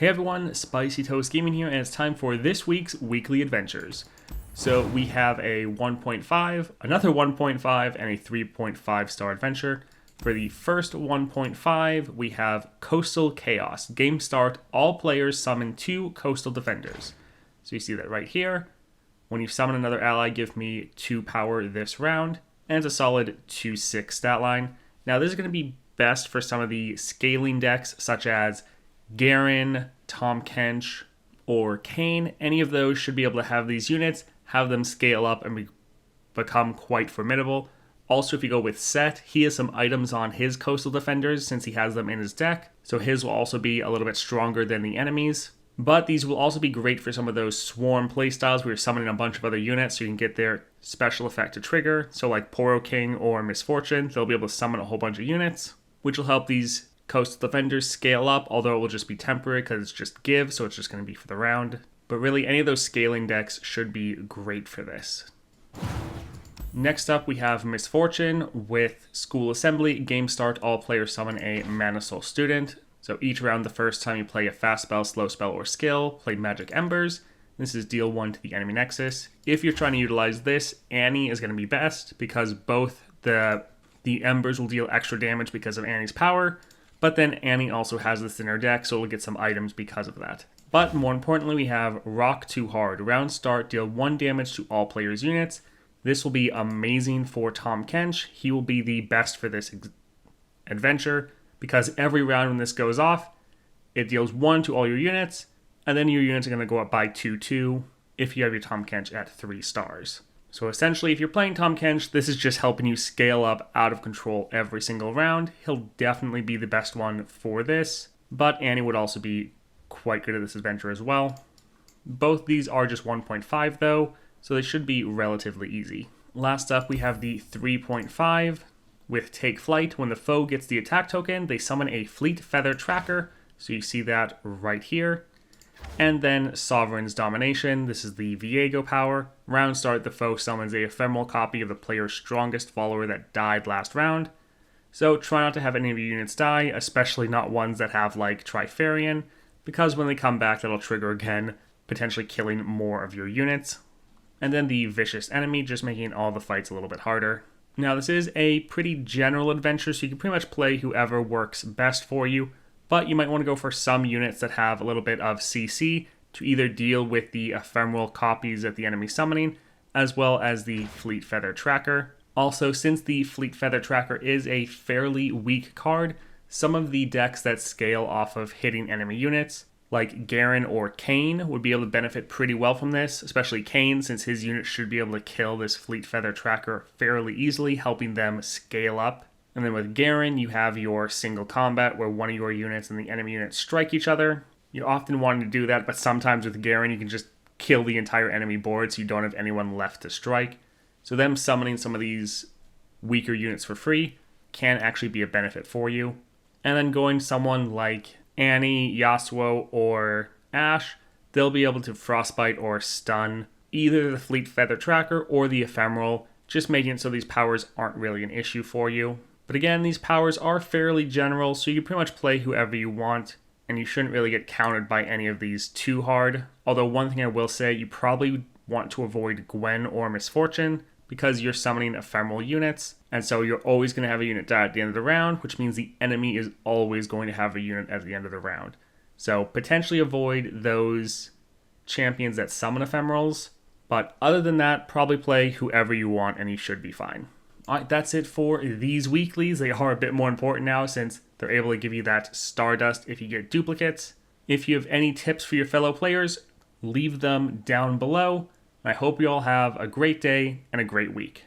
Hey everyone, Spicy Toast Gaming here, and it's time for this week's weekly adventures. So we have a 1.5, another 1.5, and a 3.5 star adventure. For the first 1.5, we have Coastal Chaos. Game start, all players summon 2 coastal defenders. So you see that right here. When you summon another ally, give me 2 power this round, and it's a solid 2/6 stat line. Now this is going to be best for some of the scaling decks, such as Garen, Tahm Kench, or Kayn. Any of those should be able to have these units, have them scale up and become quite formidable. Also, if you go with Set, he has some items on his coastal defenders since he has them in his deck, so his will also be a little bit stronger than the enemies. But these will also be great for some of those swarm playstyles where you're summoning a bunch of other units so you can get their special effect to trigger. So like Poro King or Misfortune, they'll be able to summon a whole bunch of units, which will help these coastal defenders scale up, although it will just be temporary because it's just give, so it's just going to be for the round. But really, any of those scaling decks should be great for this. Next up, we have Misfortune with School Assembly. Game start, all players summon a Mana Soul student. So each round, the first time you play a fast spell, slow spell, or skill, play Magic Embers. This is deal 1 to the enemy nexus. If you're trying to utilize this, Annie is going to be best because both the Embers will deal extra damage because of Annie's power, but then Annie also has this in her deck, so we'll get some items because of that. But more importantly, we have Rock Too Hard. Round start, deal 1 damage to all players' units. This will be amazing for Tahm Kench. He will be the best for this adventure because every round when this goes off, it deals 1 to all your units, and then your units are going to go up by 2/2 if you have your Tahm Kench at 3 stars. So essentially, if you're playing Tahm Kench, this is just helping you scale up out of control every single round. He'll definitely be the best one for this, but Annie would also be quite good at this adventure as well. Both these are just 1.5 though, so they should be relatively easy. Last up, we have the 3.5 with Take Flight. When the foe gets the attack token, they summon a Fleet Feather Tracker, so you see that right here. And then Sovereign's Domination. This is the Viego power. Round start, the foe summons a ephemeral copy of the player's strongest follower that died last round. So try not to have any of your units die, especially not ones that have like Trifarian, because when they come back, that'll trigger again, potentially killing more of your units. And then the Vicious Enemy, just making all the fights a little bit harder. Now this is a pretty general adventure, so you can pretty much play whoever works best for you. But you might want to go for some units that have a little bit of CC to either deal with the ephemeral copies that the enemy summoning, as well as the Fleet Feather Tracker. Also, since the Fleet Feather Tracker is a fairly weak card, some of the decks that scale off of hitting enemy units, like Garen or Kayn, would be able to benefit pretty well from this, especially Kayn, since his unit should be able to kill this Fleet Feather Tracker fairly easily, helping them scale up. And then with Garen, you have your single combat where one of your units and the enemy unit strike each other. You're often wanting to do that, but sometimes with Garen, you can just kill the entire enemy board so you don't have anyone left to strike. So them summoning some of these weaker units for free can actually be a benefit for you. And then going someone like Annie, Yasuo, or Ashe, they'll be able to frostbite or stun either the Fleet Feather Tracker or the Ephemeral, just making it so these powers aren't really an issue for you. But again, these powers are fairly general, so you can pretty much play whoever you want, and you shouldn't really get countered by any of these too hard. Although one thing I will say, you probably want to avoid Gwen or Misfortune, because you're summoning ephemeral units, and so you're always going to have a unit die at the end of the round, which means the enemy is always going to have a unit at the end of the round. So potentially avoid those champions that summon ephemerals, but other than that, probably play whoever you want and you should be fine. Alright, that's it for these weeklies. They are a bit more important now since they're able to give you that Stardust if you get duplicates. If you have any tips for your fellow players, leave them down below. I hope you all have a great day and a great week.